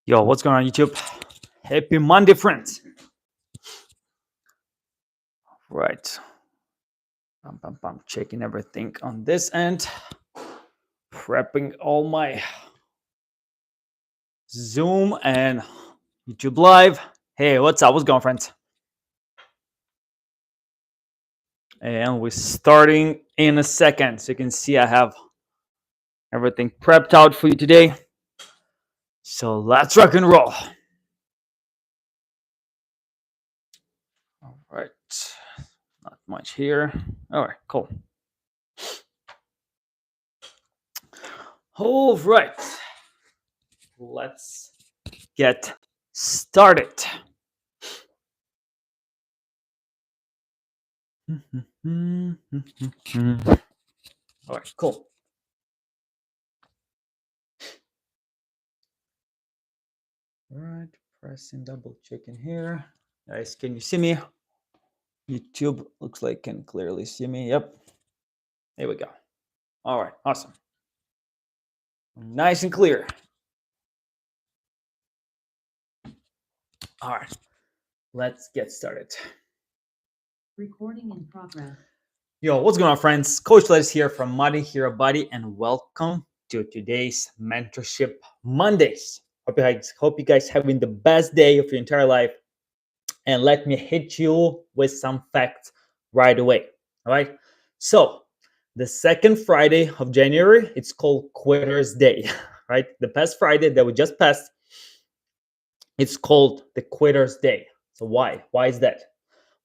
Yo, what's going on YouTube? Happy Monday, friends. Right. Checking everything on this end. Prepping all my Zoom and YouTube live. Hey, what's up? What's going on, friends? And we're starting in a second. So you can see I have everything prepped out for you today. So let's rock and roll. All right. Not much here. All right, cool. All right. Let's get started. All right, cool. All right, pressing, double checking here. Guys, can you see me? YouTube looks like can clearly see me. Yep. There we go. All right, awesome. Nice and clear. All right, let's get started. Recording in progress. Yo, what's going on, friends? Coach Lettuce here from Mighty Hero Body, and welcome to today's Mentorship Mondays. Hope you guys having the best day of your entire life. And let me hit you with some facts right away. All right. So the second Friday of January, it's called Quitter's Day, right? The past Friday that we just passed, it's called the Quitter's Day. So why? Why is that?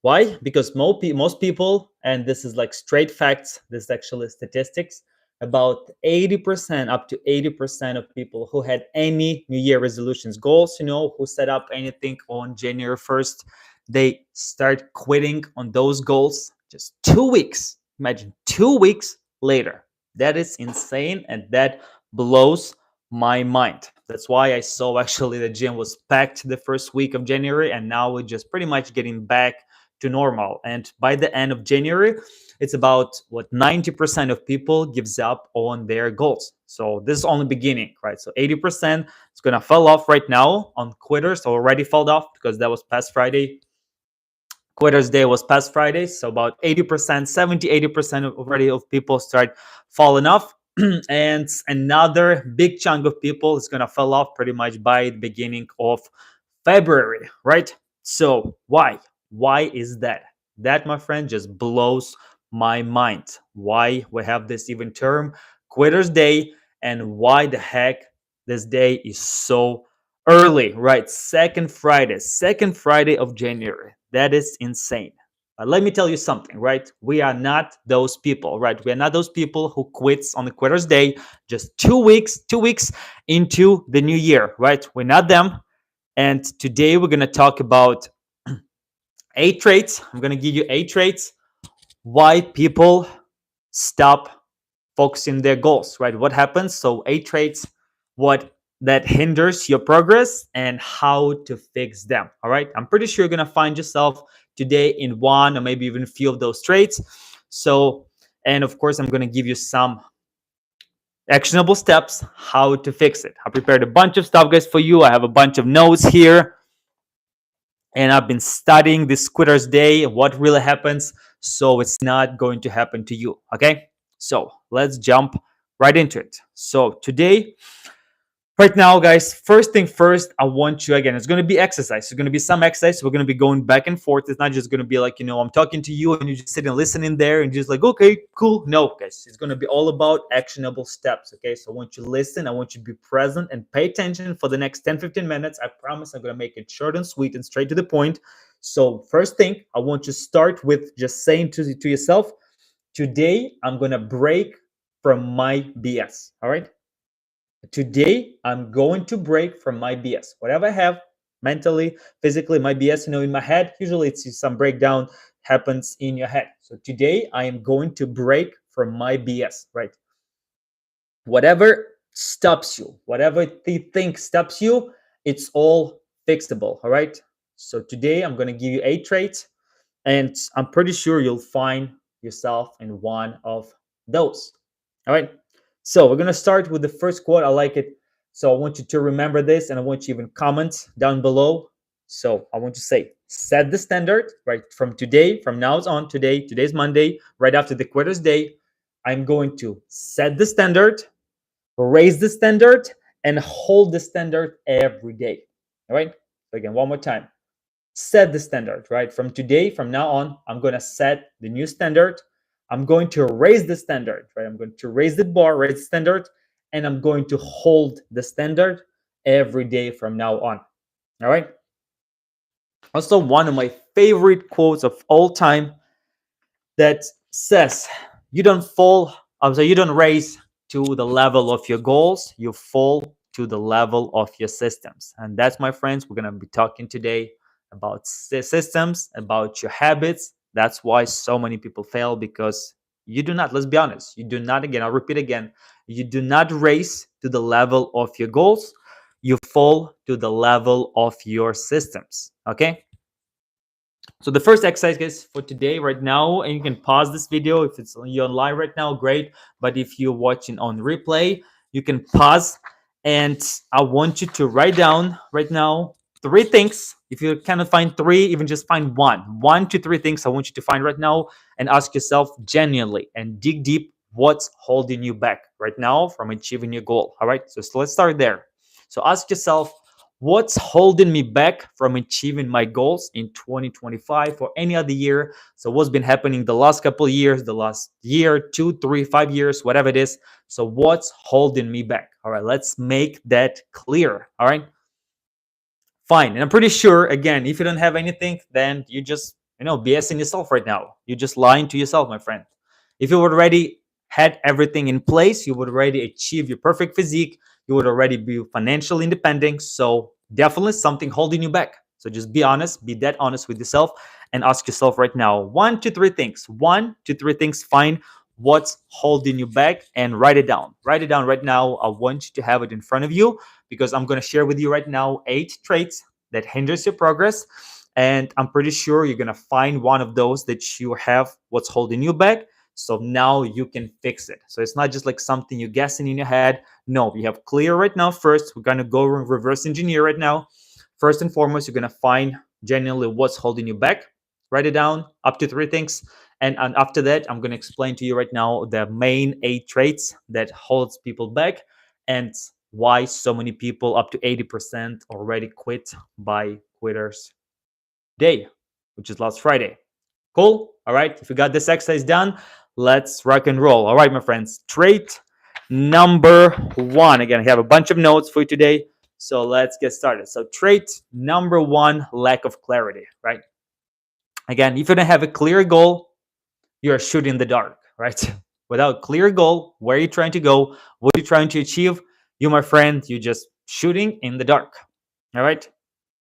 Why? Because most people, and this is like straight facts, this is actually statistics, about 80%, up to 80% of people who had any New Year resolutions goals, who set up anything on January 1st, they start quitting on those goals just 2 weeks. Imagine 2 weeks later. That is insane, and that blows my mind. That's why I saw actually the gym was packed the first week of January, and now we're just pretty much getting back to normal. And by the end of January, it's about 90% of people gives up on their goals. So this is only beginning, right? So 80% is gonna fall off right now on quitters. Already fell off because that was past Friday. Quitters Day was past Friday. So about 80%, 70, 80% already of people start falling off. And another big chunk of people is gonna fall off pretty much by the beginning of February, right? So why? Why is that? That, my friend, just blows my mind. Why we have this even term, Quitters Day, and why the heck this day is so early, right? Second Friday of January. That is insane. But let me tell you something, right? We are not those people, right? We are not those people who quits on the Quitters Day just 2 weeks into the new year, right? We're not them. And today we're going to talk about 8 traits. I'm going to give you 8 traits why people stop focusing their goals, right? What happens? So 8 traits, what that hinders your progress and how to fix them. All right. I'm pretty sure you're going to find yourself today in one or maybe even a few of those traits. So, and of course, I'm going to give you some actionable steps how to fix it. I prepared a bunch of stuff, guys, for you. I have a bunch of notes here, and I've been studying this Quitter's Day, what really happens, so it's not going to happen to you. Okay, so let's jump right into it. So today, right now, guys, first thing first, I want you, again, it's going to be exercise. It's going to be some exercise. We're going to be going back and forth. It's not just going to be like, I'm talking to you and you just sitting listening there and just like, okay, cool. No, guys, it's going to be all about actionable steps. Okay, so I want you to listen. I want you to be present and pay attention for the next 10, 15 minutes. I promise I'm going to make it short and sweet and straight to the point. So first thing, I want you to start with just saying to yourself, today, I'm going to break from my BS. All right. Today, I'm going to break from my BS. Whatever I have mentally, physically, my BS, in my head, usually it's some breakdown happens in your head. So today, I am going to break from my BS, right? Whatever stops you, whatever you think stops you, it's all fixable, all right? So today, I'm going to give you 8 traits, and I'm pretty sure you'll find yourself in one of those, all right? So we're going to start with the first quote. I like it. So I want you to remember this, and I want you to even comment down below. So I want to say, set the standard, right? From today, from now on, today's Monday, right after the quitter's day, I'm going to set the standard, raise the standard, and hold the standard every day. All right. So again, one more time. Set the standard, right? From today, from now on, I'm going to set the new standard. I'm going to raise the standard, right? I'm going to raise the bar, raise the standard, and I'm going to hold the standard every day from now on. All right. Also, one of my favorite quotes of all time that says, you don't fall, I'm sorry, you don't raise to the level of your goals, you fall to the level of your systems. And that's, my friends, we're going to be talking today about systems, about your habits. That's why so many people fail, because you do not, let's be honest, you do not, again, I'll repeat again, you do not raise to the level of your goals, you fall to the level of your systems. Okay. So the first exercise is for today right now, and you can pause this video if it's you're online right now, great. But if you're watching on replay, you can pause, and I want you to write down right now three things. If you cannot find three, even just find one to three things I want you to find right now, and ask yourself genuinely and dig deep, what's holding you back right now from achieving your goal. All right, so let's start there. So ask yourself, what's holding me back from achieving my goals in 2025 or any other year? So what's been happening the last couple of years, the last year, 2, 3, 5 years, whatever it is. So what's holding me back? All right, let's make that clear. All right, fine. And I'm pretty sure, again, if you don't have anything, then you just, BSing yourself right now. You're just lying to yourself, my friend. If you would already had everything in place, you would already achieve your perfect physique, you would already be financially independent. So definitely something holding you back. So just be honest, be that honest with yourself, and ask yourself right now, 1 to 3 things. 1 to 3 things. Find what's holding you back and write it down. Write it down right now. I want you to have it in front of you, because I'm going to share with you right now 8 traits that hinders your progress. And I'm pretty sure you're going to find one of those that you have what's holding you back. So now you can fix it. So it's not just like something you're guessing in your head. No, we have clear right now. First, we're going to go reverse engineer right now. First and foremost, you're going to find genuinely what's holding you back. Write it down, up to 3 things. And after that, I'm going to explain to you right now the main 8 traits that holds people back, and why so many people, up to 80%, already quit by quitter's day, which is last Friday. Cool? All right. If you got this exercise done, let's rock and roll. All right, my friends. Trait number 1. Again, I have a bunch of notes for you today. So let's get started. So trait number 1, lack of clarity, right? Again, if you don't have a clear goal, you're shooting in the dark, right? Without clear goal, where are you trying to go? What are you trying to achieve? You, my friend, you're just shooting in the dark. All right.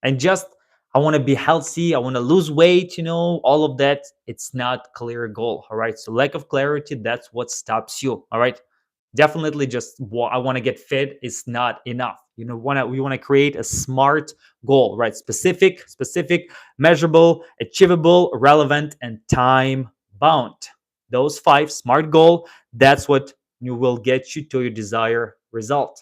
And just, I want to be healthy, I want to lose weight, all of that. It's not clear goal. All right. So lack of clarity, that's what stops you. All right. Definitely just I want to get fit is not enough. We want to create a smart goal, right? Specific, measurable, achievable, relevant, and time bound. Those 5 smart goal, that's what you will get you to your desired result.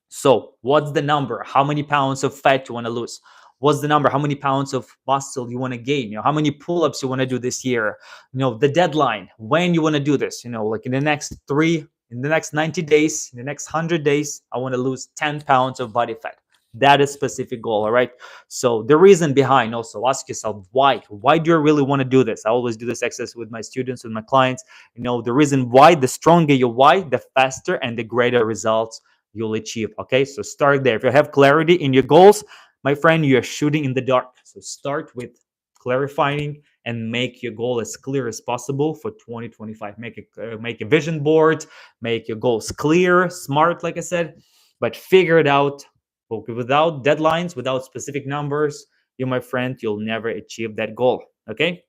So what's the number? How many pounds of fat you want to lose? What's the number? How many pounds of muscle you want to gain? How many pull-ups you want to do this year? The deadline, when you want to do this, like in the next 90 days, in the next 100 days, I want to lose 10 pounds of body fat. That is specific goal. All right. So the reason behind, also ask yourself, why do you really want to do this? I always do this exercise with my students, with my clients. The reason why, the stronger your why, the faster and the greater results you'll achieve. Okay, so start there. If you have clarity in your goals, my friend, you are shooting in the dark. So start with clarifying and make your goal as clear as possible for 2025. Make a vision board, make your goals clear, smart, like I said, but figure it out. Without deadlines, without specific numbers, my friend, you'll never achieve that goal. Okay.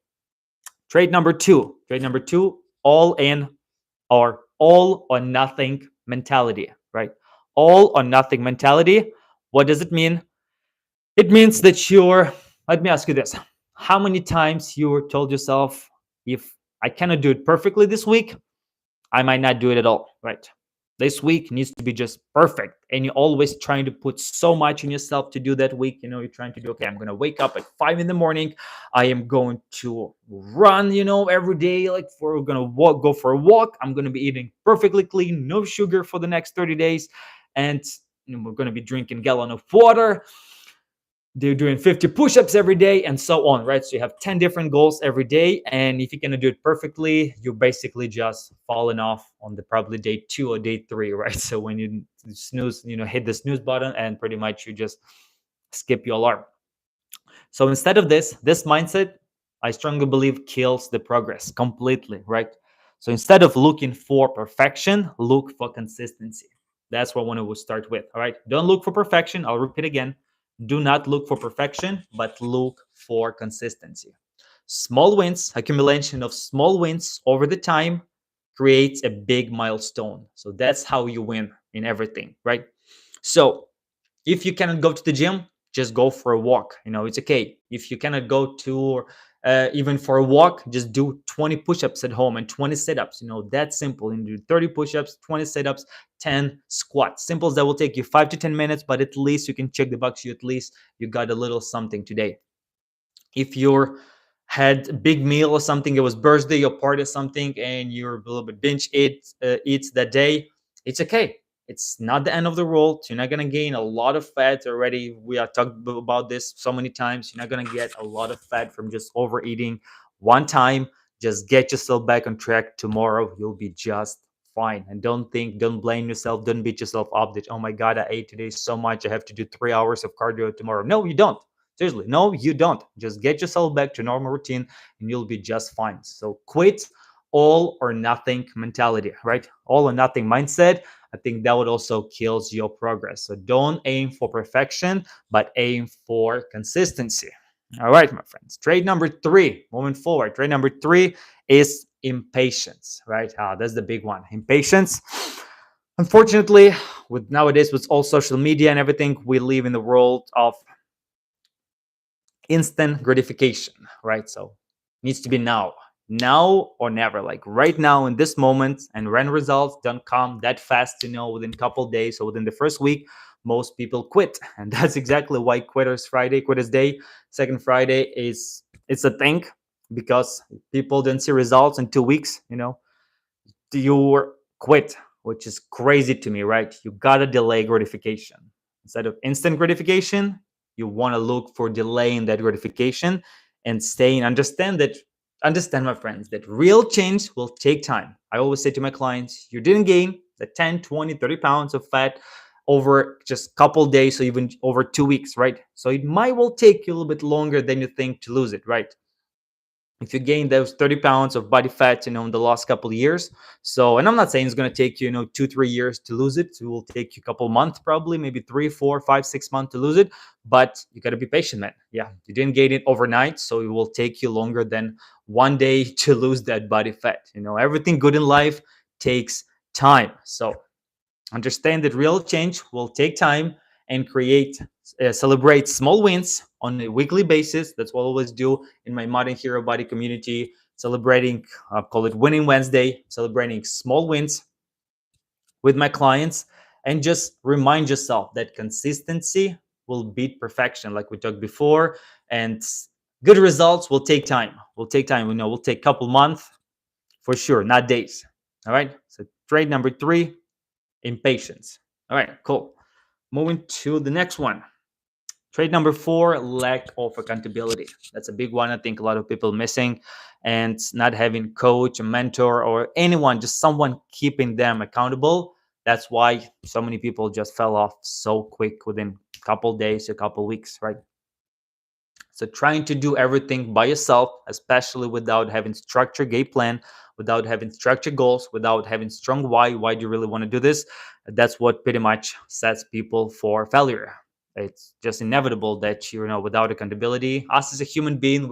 Trait number two, all in or all or nothing mentality, right? All or nothing mentality. What does it mean? It means that let me ask you this. How many times you told yourself, if I cannot do it perfectly this week, I might not do it at all, right? This week needs to be just perfect. And you're always trying to put so much in yourself to do that week. You're trying to do, okay, I'm going to wake up at 5 in the morning. I am going to run, every day, like we're going to walk, go for a walk. I'm going to be eating perfectly clean, no sugar for the next 30 days. And we're going to be drinking a gallon of water. They're doing 50 push-ups every day and so on, right? So you have 10 different goals every day, and if you're going to do it perfectly, you're basically just falling off on the probably day 2 or day 3, right? So when you snooze, hit the snooze button, and pretty much you just skip your alarm. So instead of this mindset, I strongly believe, kills the progress completely, right? So instead of looking for perfection, look for consistency. That's what I want to start with. All right. Don't look for perfection. I'll repeat again. Do not look for perfection, but look for consistency. Small wins, accumulation of small wins over the time creates a big milestone. So that's how you win in everything, right? So if you cannot go to the gym, just go for a walk. It's okay. If you cannot go to even for a walk, just do 20 push-ups at home and 20 sit-ups. That's simple. You do 30 push-ups, 20 sit-ups, 10 squats. Simple. That will take you 5 to 10 minutes, but at least you can check the box. At least you got a little something today. If you're had a big meal or something, it was birthday or party or something, and you're a little bit binge eats that day, it's okay. It's not the end of the world. You're not gonna gain a lot of fat already. We are talked about this so many times. You're not gonna get a lot of fat from just overeating one time. Just get yourself back on track. Tomorrow you'll be just fine. And don't blame yourself. Don't beat yourself up that, oh my god, I ate today so much, I have to do 3 hours of cardio tomorrow. No, you don't. Seriously, no, you don't. Just get yourself back to normal routine and you'll be just fine. So quit all or nothing mentality, right? All or nothing mindset. I think that would also kills your progress. So don't aim for perfection, but aim for consistency. All right, my friends. Trade number 3, moving forward. Trade number 3 is impatience, right? That's the big one. Impatience. Unfortunately, with nowadays, with all social media and everything, we live in the world of instant gratification, right? So needs to be now or never, like right now in this moment. And when results don't come that fast, within a couple days or within the first week, most people quit. And that's exactly why quitters day, second Friday is it's a thing, because people didn't see results in 2 weeks, you quit, which is crazy to me, right? You gotta delay gratification. Instead of instant gratification, you want to look for delaying that gratification and staying. Understand, my friends, that real change will take time. I always say to my clients, you didn't gain the 10, 20, 30 pounds of fat over just a couple days or even over 2 weeks, right? So it might will take you a little bit longer than you think to lose it, right? If you gain those 30 pounds of body fat, in the last couple of years. So, and I'm not saying it's going to take you, 2, 3 years to lose it. It will take you a couple months, probably, maybe 3, 4, 5, 6 months to lose it. But you got to be patient, man. Yeah, you didn't gain it overnight. So it will take you longer than one day to lose that body fat. Everything good in life takes time. So understand that real change will take time, and celebrate small wins on a weekly basis. That's what I always do in my Modern Hero Body community, celebrating, call it Winning Wednesday, celebrating small wins with my clients, and just remind yourself that consistency will beat perfection, like we talked before, and good results will take time. Will take time. Will take a couple months for sure, not days. All right. So trade number 3, impatience. All right, cool. Moving to the next one. Trade number 4, lack of accountability. That's a big one. I think a lot of people missing, and not having coach, a mentor, or anyone, just someone keeping them accountable. That's why so many people just fell off so quick within a couple days, a couple weeks, right? So trying to do everything by yourself, especially without having structured game plan, without having structured goals, without having strong why do you really want to do this? That's what pretty much sets people for failure. It's just inevitable that without accountability, us as a human being,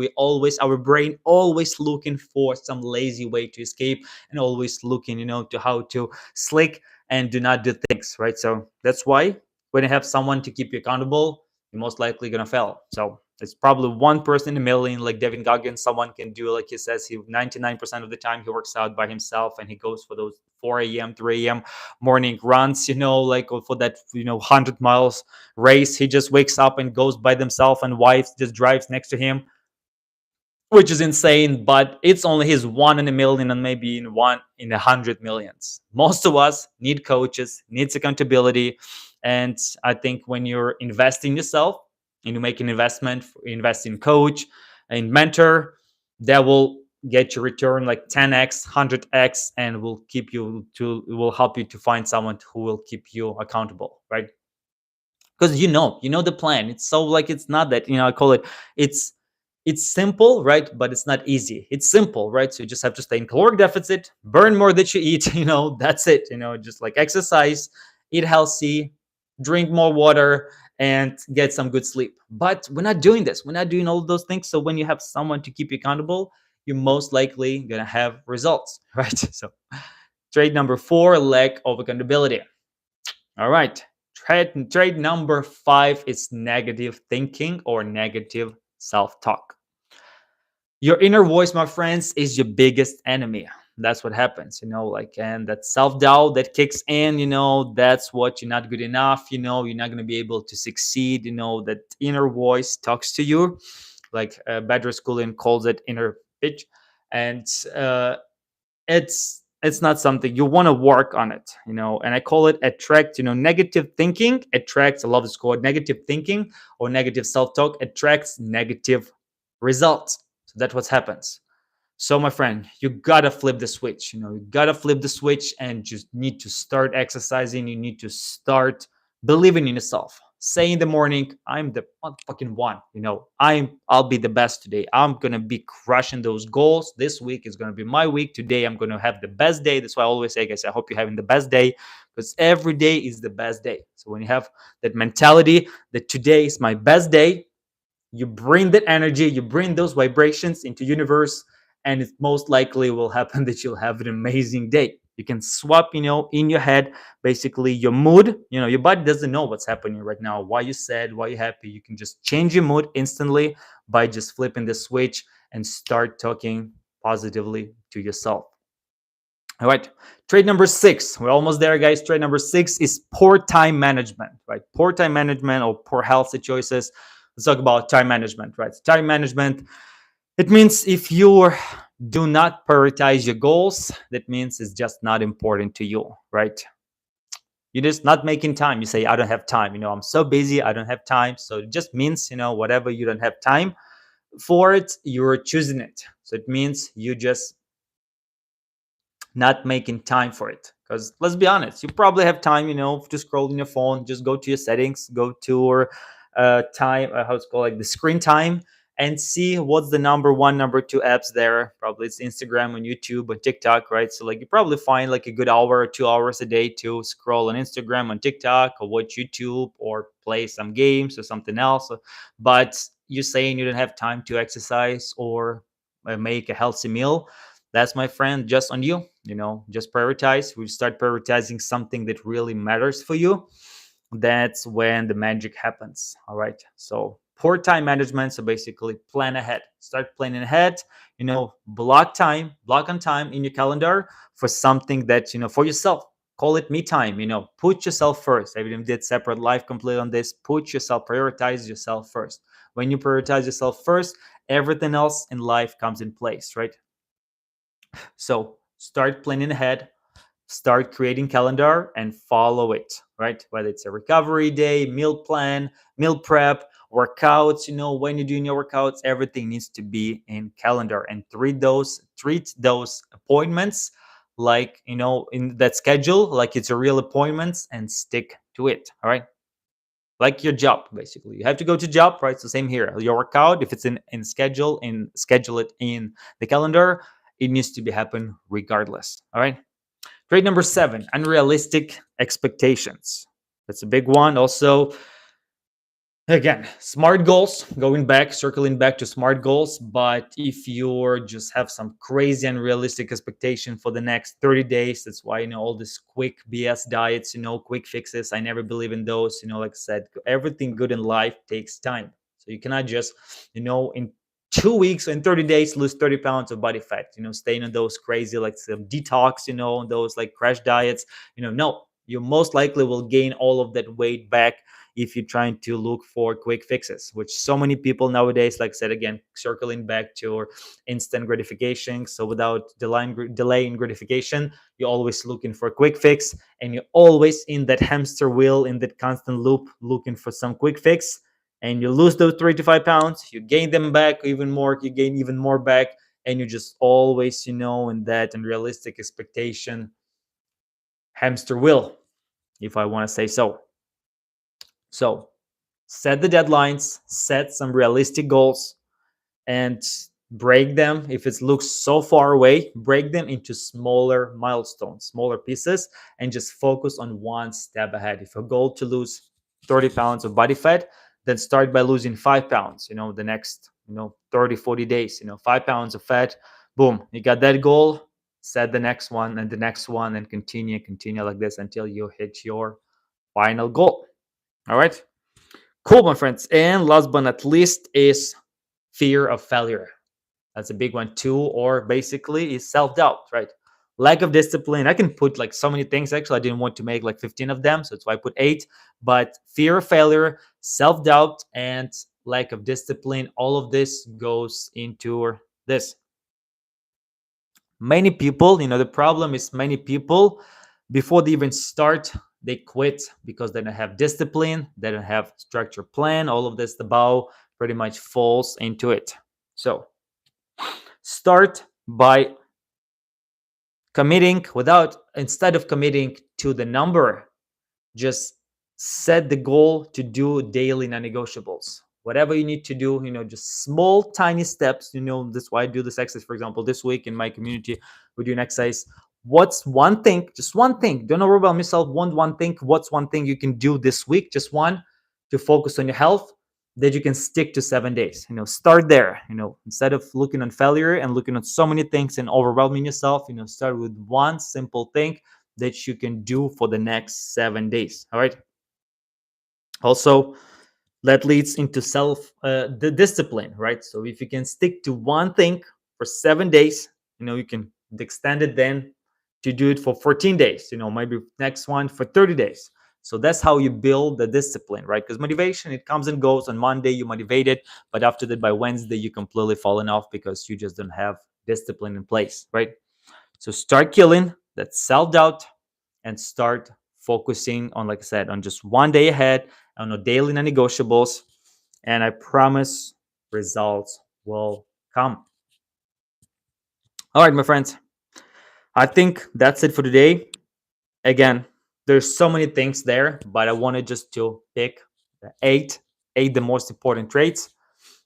our brain always looking for some lazy way to escape, and always looking, to how to slick and do not do things, right? So that's why when you have someone to keep you accountable, you're most likely gonna fail. So It's probably 1% in a million, like Devin Goggins. Someone can do, like he says, he 99% of the time he works out by himself, and he goes for those 4 a.m., 3 a.m. morning runs, like for that, 100 miles race. He just wakes up and goes by themselves, and wife just drives next to him, which is insane, but it's only his 1 in a million and maybe in 1 in 100 millions. Most of us need coaches, needs accountability. And I think when you're investing in yourself and you make an investment, invest in coach, in mentor, that will get your return like 10x, 100x, and will help you to find someone who will keep you accountable, right? Because you know the plan. It's so like, it's not that, I call it, it's it's simple, right? But it's not easy. It's simple, right? So you just have to stay in caloric deficit, burn more that you eat, that's it. Just like exercise, eat healthy, drink more water, and get some good sleep. But we're not doing this. We're not doing all of those things. So when you have someone to keep you accountable, you're most likely gonna have results, right? So trade number 4, lack of accountability. All right. Trade number 5 is negative thinking or negative self talk. Your inner voice, my friends, is your biggest enemy. That's what happens, and that self doubt that kicks in, that's what you're not good enough, you're not going to be able to succeed, that inner voice talks to you, like Badger Schooling calls it inner pitch. And it's not something you want to work on it, and I call it attract. Negative thinking attracts, I love this quote, negative thinking or negative self-talk attracts negative results. So that's what happens. So my friend, you gotta flip the switch. You gotta flip the switch and just need to start exercising. You need to start believing in yourself. Say in the morning, I'm the fucking one. I'll be the best today. I'm gonna be crushing those goals. This week is gonna be my week. Today I'm gonna have the best day. That's why I always say, guys, I hope you're having the best day, because every day is the best day. So when you have that mentality that today is my best day, you bring that energy, you bring those vibrations into universe, and it most likely will happen that you'll have an amazing day. You can swap, in your head, basically your mood. Your body doesn't know what's happening right now, why you sad, why you happy. You can just change your mood instantly by just flipping the switch and start talking positively to yourself. All right. Trade number 6. We're almost there, guys. Trade number 6 is poor time management, right? Poor time management or poor healthy choices. Let's talk about time management, right? Time management, it means if you do not prioritize your goals, that means it's just not important to you, right? You're just not making time. You say, I don't have time. I'm so busy. I don't have time. So it just means, whatever you don't have time for it, you're choosing it. So it means you just not making time for it. Because let's be honest, you probably have time, to scroll in your phone. Just go to your settings, go to your time, how it's called, like the screen time, and see what's the number 1, number 2 apps there. Probably it's Instagram and YouTube and TikTok, right? So like you probably find like a good hour or 2 hours a day to scroll on Instagram, on TikTok, or watch YouTube, or play some games or something else. But you're saying you don't have time to exercise or make a healthy meal. That's, my friend, just on you. Just prioritize. We start prioritizing something that really matters for you. That's when the magic happens. All right. So poor time management. So basically plan ahead. Start planning ahead. Block on time in your calendar for something that, for yourself. Call it me time. Put yourself first. I even did separate life complete on this. Put yourself, prioritize yourself first. When you prioritize yourself first, everything else in life comes in place, right? So start planning ahead, start creating calendar and follow it, right? Whether it's a recovery day, meal plan, meal prep, workouts, when you're doing your workouts, everything needs to be in calendar, and treat those appointments like, in that schedule, like it's a real appointments, and stick to it. All right. Like your job, basically. You have to go to job, right? So same here. Your workout, if it's schedule it in the calendar, it needs to be happen regardless. All right. Trade number 7, unrealistic expectations. That's a big one. Also, again, smart goals, circling back to smart goals. But if you're just have some crazy unrealistic expectation for the next 30 days, that's why, all this quick BS diets, quick fixes. I never believe in those. Like I said, everything good in life takes time. So you cannot just, in 2 weeks, in 30 days, lose 30 pounds of body fat, staying on those crazy, like some detox, those like crash diets, no, you most likely will gain all of that weight back if you're trying to look for quick fixes, which so many people nowadays, like I said, again, circling back to instant gratification. So without delaying gratification, you're always looking for a quick fix, and you're always in that hamster wheel, in that constant loop, looking for some quick fix. And you lose those 3 to 5 pounds, you gain them back even more, you gain even more back, and you just always, in that unrealistic expectation hamster wheel, if I want to say so. So set the deadlines, set some realistic goals, and break them. If it looks so far away, break them into smaller milestones, smaller pieces, and just focus on one step ahead. If a goal to lose 30 pounds of body fat, then start by losing 5 pounds, the next, 30, 40 days, 5 pounds of fat, boom, you got that goal, set the next one and the next one, and continue like this until you hit your final goal. All right. Cool, my friends. And last but not least is fear of failure. That's a big one too, or basically is self-doubt, right? Lack of discipline. I can put like so many things. Actually, I didn't want to make like 15 of them, so that's why I put 8. But fear of failure, self-doubt, and lack of discipline, all of this goes into this. Many people, the problem is many people, before they even start, they quit because they don't have discipline, they don't have structured plan. All of this, the bow pretty much falls into it. So start by committing, without, instead of committing to the number, just set the goal to do daily non-negotiables. Whatever you need to do, just small tiny steps. That's why I do this exercise. For example, this week in my community, we do an exercise. What's one thing, just one thing, don't overwhelm yourself. One thing, what's one thing you can do this week, just one, to focus on your health, that you can stick to 7 days. Start there. Instead of looking on failure and looking at so many things and overwhelming yourself, start with one simple thing that you can do for the next 7 days. All right. Also, that leads into the discipline, right? So if you can stick to one thing for 7 days, you can extend it then to do it for 14 days, maybe next one for 30 days. So that's how you build the discipline, right? Because motivation, it comes and goes. On Monday you motivated, but after that, by Wednesday, you completely fallen off because you just don't have discipline in place, right? So start killing that self-doubt and start focusing on, like I said, on just one day ahead, on a daily non-negotiables, and I promise results will come. All right, my friends, I think that's it for today. Again, there's so many things there, but I wanted just to pick the eight the most important traits.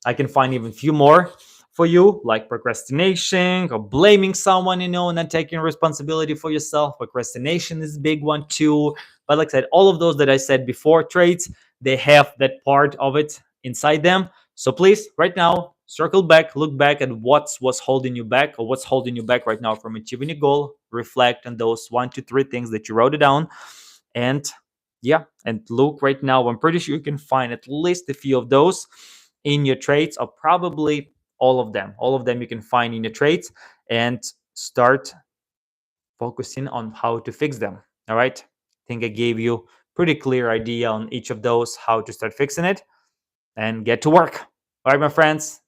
I can find even a few more for you, like procrastination or blaming someone, and not taking responsibility for yourself. Procrastination is a big one too. But like I said, all of those that I said before, traits, they have that part of it inside them. So please, right now, circle back, look back at what's holding you back, or what's holding you back right now from achieving your goal. Reflect on those 1 to 3 things that you wrote it down. And yeah, and look right now. I'm pretty sure you can find at least a few of those in your traits, or probably all of them. All of them you can find in your traits, and start focusing on how to fix them. All right. I think I gave you pretty clear idea on each of those, how to start fixing it and get to work. All right, my friends.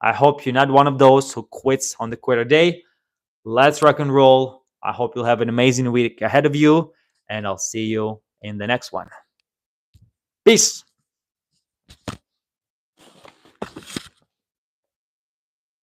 I hope you're not one of those who quits on the quitter day. Let's rock and roll. I hope you'll have an amazing week ahead of you, and I'll see you in the next one. Peace.